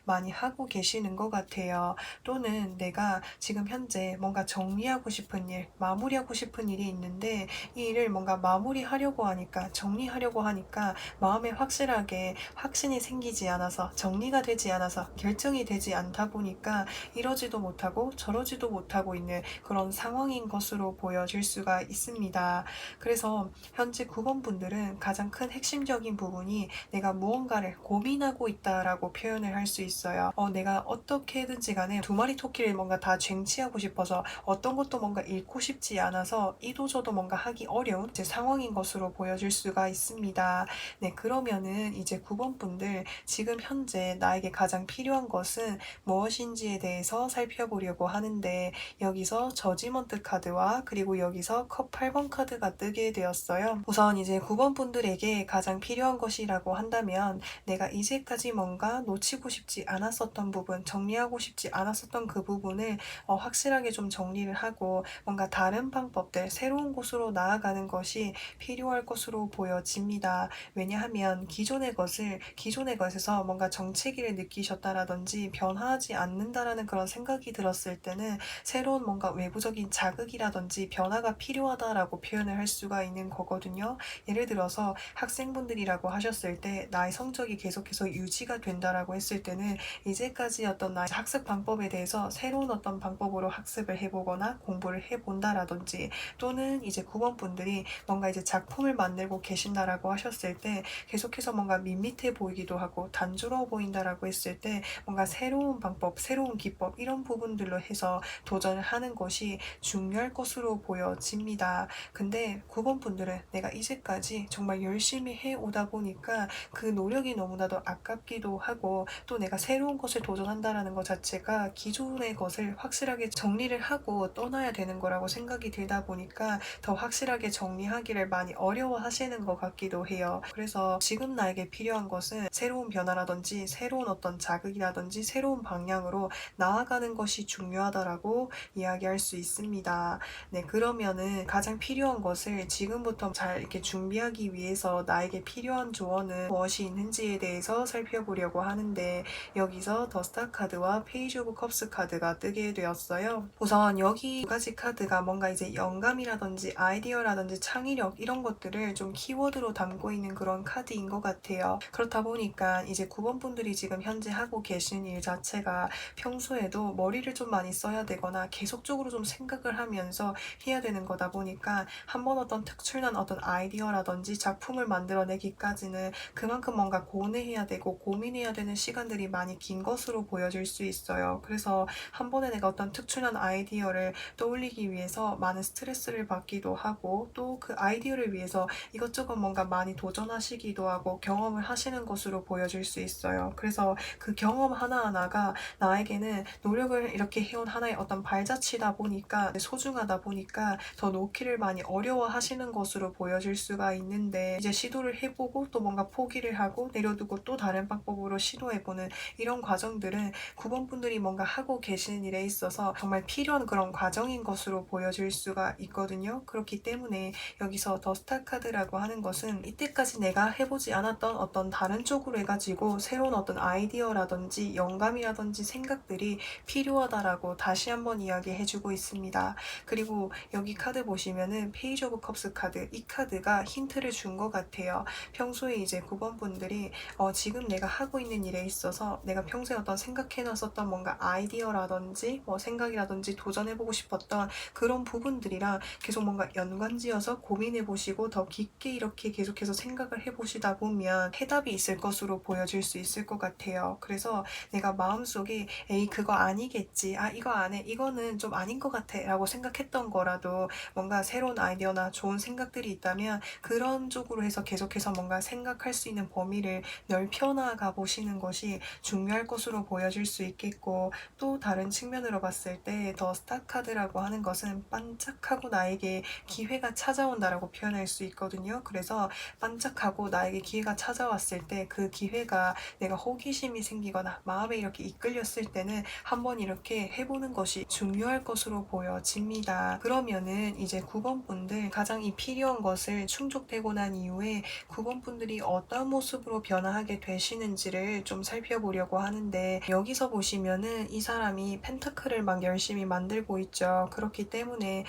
많이 하고 계시는 것 같아요. 또는 내가 지금 현재 뭔가 정리하고 싶은 일, 마무리하고 싶은 일이 있는데 이 일을 뭔가 마무리하려고 하니까, 정리하려고 하니까 마음에 확실하게 확신이 생기지 않아서, 정리가 되지 않아서, 결정이 되지 않다 보니까 이러지도 못하고 저러지도 못하고 있는 그런 상황인 것으로 보여질 수가 있습니다. 그래서 현재 9번 분들은 가장 큰 핵심적인 부분이 내가 무언가를 고민하고 있다라고 표현을 할 수 있어요. 내가 어떻게든지 간에 두 마리 토끼를 뭔가 다 쟁취하고 싶어서 어떤 것도 뭔가 잃고 싶지 않아서 이도저도 뭔가 하기 어려운 이제 상황인 것으로 보여질 수가 있습니다. 네, 그러면은 이제 9번 분들 지금 현재 나에게 가장 필요한 것은 무엇인지에 대해서 살펴보려고 하는데 여기서 저지먼트 카드와 그리고 여기서 컵 8번 카드가 뜨게 되었어요. 우선 이제 9번 분들에게 가장 필요한 것이라고 한다면 내가 이제까지 뭔가 놓치고 싶지 않았었던 부분, 정리하고 싶지 않았었던 그 부분을 확실하게 좀 정리를 하고 뭔가 다른 방법들, 새로운 곳으로 나아가는 것이 필요할 것으로 보여집니다. 왜냐하면 기존의 것에서 뭔가 정체기를 느끼셨다라든지 변화하지 않는다라는 그런 생각이 들었을 때는 새로운 뭔가 외부적인 자극이라든지 변화가 필요하다라고 표현을 할 수가 있는 거거든요. 예를 들어서 학생분들이라고 하셨을 때 나의 성적이 계속해서 유지가 된다라고 했을 때는 이제까지 어떤 나의 학습 방법에 대해서 새로운 어떤 방법으로 학습을 해보거나 공부를 해본다라든지 또는 이제 9번 분들이 뭔가 이제 작품을 만들고 계신다라고 하셨을 때 계속해서 뭔가 밋밋해 보이기도 하고 단조로워 보인다라고 했을 때 뭔가 새로운 방법, 새로운 기법 이런 부분들로 해서 도전을 하는 것이 중요할 것으로 보여집니다. 근데 9번 분들은 내가 이제까지 정말 열심히 해오다 보니까 그 노력이 너무나도 아깝기도 하고 또 내가 새로운 것을 도전한다라는 것 자체가 기존의 것을 확실하게 정리를 하고 떠나야 되는 거라고 생각이 들다 보니까 더 확실하게 정리하기를 많이 어려워하시는 것 같기도 해요. 그래서 지금 나에게 필요한 것은 새로운 변화라든지 새로운 어떤 자극이라든지 새로운 방향으로 나아가는 것이 중요하다라고 이야기할 수 있습니다. 네, 그러면은 가장 필요한 것을 지금부터 잘 이렇게 준비하기 위해서 나에게 필요한 조언은 무엇이 있는지에 대해서 살펴보려고 하는데 여기서 더 스타 카드와 페이지 오브 컵스 카드가 뜨게 되었어요. 우선 여기 두 가지 카드가 뭔가 이제 영감이라든지 아이디어라든지 창의력 이런 것들을 좀 키워드로 담고 있는 그런 카드인 것 같아요. 그렇다 보니까 이제 9번 분들이 지금 현재 하고 계신 일 자체가 평소에도 머리를 좀 많이 써야 되거나 계속적으로 좀 생각을 하면서 해야 되는 거다 보니까 한번 어떤 특출난 어떤 아이디어라든지 작품을 만들어내기까지는 그만큼 뭔가 고뇌해야 되고 고민해야 되는 시간들이 많이 긴 것으로 보여질 수 있어요. 그래서 한 번에 내가 어떤 특출난 아이디어를 떠올리기 위해서 많은 스트레스를 받기도 하고 또 그 아이디어를 위해서 이것저것 뭔가 많이 도전하시기도 하고 경험을 하시는 것으로 보여질 수 있어요. 그래서 그 경험 하나하나가 나에게는 노력을 이렇게 해온 하나의 어떤 발자취다 보니까 소중하다 보니까 더 놓기를 많이 어려워하시는 것으로 보여질 수가 있는데 이제 시도를 해보고 또 뭔가 포기를 하고 내려두고 또 다른 방법으로 시도해보는 이런 과정들은 9번 분들이 뭔가 하고 계시는 일에 있어서 정말 필요한 그런 과정인 것으로 보여질 수가 있거든요. 그렇기 때문에 여기서 더 스타 카드라고 하는 것은 이때까지 내가 해보지 않았던 어떤 다른 쪽으로 해가지고 새로운 어떤 아이디어라든지 영감이라든지 생각들이 필요하다라고 다시 한번 이야기해주고 있습니다. 그리고 여기 카드 보시면은 페이지 오브 컵스 카드, 이 카드가 힌트를 준 것 같아요. 평소에 이제 9번 분들이 지금 내가 하고 있는 일에 있어서 내가 평소에 어떤 생각해놨었던 뭔가 아이디어라든지 뭐 생각이라든지 도전해보고 싶었던 그런 부분들이랑 계속 뭔가 연관지어서 고민해보시고 더 깊게 이렇게 계속해서 생각을 해보시다 보면 해답이 있을 것으로 보여질 수 있을 것 같아요. 그래서 내가 마음속에 에이 그거 아니겠지, 아 이거 안 해, 이거는 좀 아닌 것 같아 라고 생각했던 거라도 뭔가 새로운 아이디어나 좋은 생각들이 있다면 그런 쪽으로 해서 계속해서 뭔가 생각할 수 있는 범위를 넓혀나가 보시는 것이 중요할 것으로 보여질 수 있겠고 또 다른 측면으로 봤을 때 더 스타 카드라고 하는 것은 반짝하고 나에게 기회가 찾아온다라고 표현할 수 있거든요. 그래서 반짝하고 나에게 기회가 찾아왔을 때 그 기회가 내가 호기심이 생기거나 마음에 이렇게 이끌렸을 때는 한번 이렇게 해보는 것이 중요할 것으로 보여집니다. 그러면은 이제 9번 분들 가장 이 필요한 것을 충족되고 난 이후에 9번 분들이 어떤 모습으로 변화하게 되시는지를 좀 살펴보려고 하는데 여기서 보시면은 이 사람이 펜타클을 막 열심히 만들고 있죠. 그렇기 때문에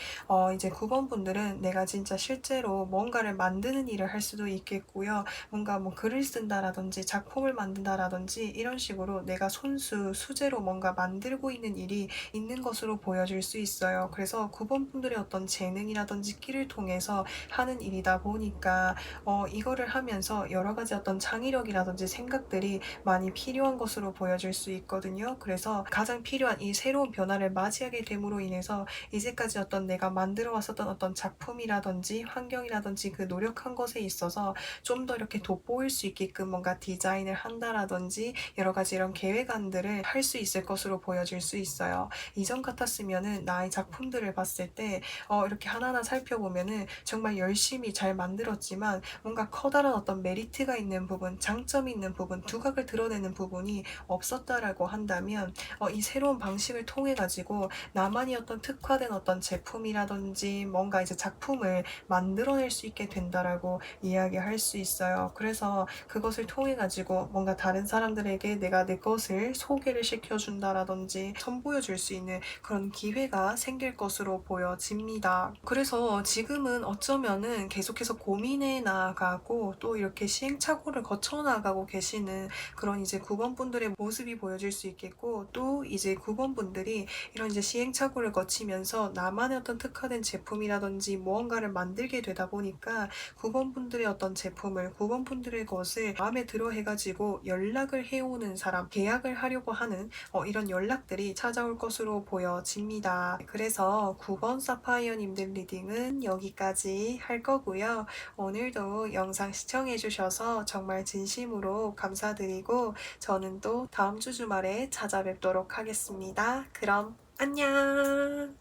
이제 9번 분들은 내가 진짜 실제로 뭔가를 만드는 일을 할 수도 있겠고요. 뭔가 뭐 글을 쓴다라든지 작품을 만든다라든지 이런 식으로 내가 수제로 뭔가 만들고 있는 일이 있는 것으로 보여질 수 있어요. 그래서 9번 분들의 어떤 재능이라든지 끼를 통해서 하는 일이다 보니까 이거를 하면서 여러 가지 어떤 창의력이라든지 생각들이 많이 필요한 것으로 보여질 수 있거든요. 그래서 가장 필요한 이 새로운 변화를 맞이하게 됨으로 인해서 이제까지 어떤 내가 만들어 왔었던 어떤 작품이라든지 환경이라든지 그 노력한 것에 있어서 좀 더 이렇게 돋보일 수 있게끔 뭔가 디자인을 한다라든지 여러 가지 이런 계획안들을 할 수 있을 것으로 보여질 수 있어요. 이전 같았으면은 나의 작품들을 봤을 때 이렇게 하나하나 살펴보면은 정말 열심히 잘 만들었지만 뭔가 커다란 어떤 메리트가 있는 부분, 장점이 있는 부분, 두각을 드러내는 부분이 없었다라고 한다면 이 새로운 방식을 통해 가지고 나만이 어떤 특화된 어떤 제품이라든지 뭔가 이제 작품을 만들어낼 수 있게 된다라고 이야기할 수 있어요. 그래서 그것을 통해 가지고 뭔가 다른 사람들에게 내가 내 것을 소개를 시켜준다라든지 선보여줄 수 있는 그런 기회가 생길 것으로 보여집니다. 그래서 지금은 어쩌면은 계속해서 고민해 나가고 또 이렇게 시행착오를 거쳐 나가고 계시는 그런 이제 9번 분들의 모습이 보여질 수 있겠고 또 이제 9번 분들이 이런 이제 시행착오를 거치면서 나만의 어떤 특화된 제품이라든지 무언가를 만들게 되다 보니까 9번 분들의 어떤 제품을 9번 분들의 것을 마음에 들어 해가지고 연락을 해오는 사람, 계약을 하려고 하는 이런 연락들이 찾아올 것으로 보여집니다. 그래서 9번 사파이어님들 리딩은 여기까지 할 거고요. 오늘도 영상 시청해주셔서 정말 진심으로 감사드리고 저는 또 다음 주 주말에 찾아뵙도록 하겠습니다. 그럼 안녕!